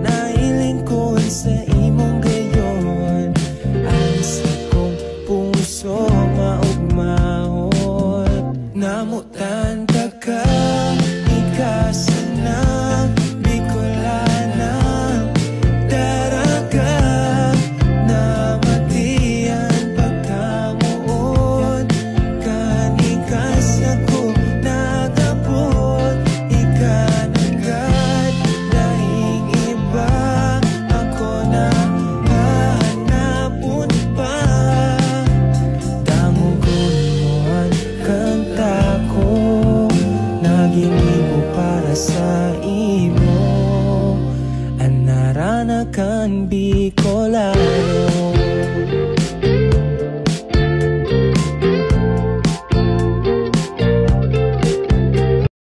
Nailingkod sa imong gayon, ang sa kong puso maugmahon. Namutan ka ka, ikasa ng Bicolana, daraga na matiyan pagkamuon. Kanikas ako nagabot, ikanagad dahing iba ako na hanapon pa. Tangugon kang tako, naging imo para sa imo. Anarana kan big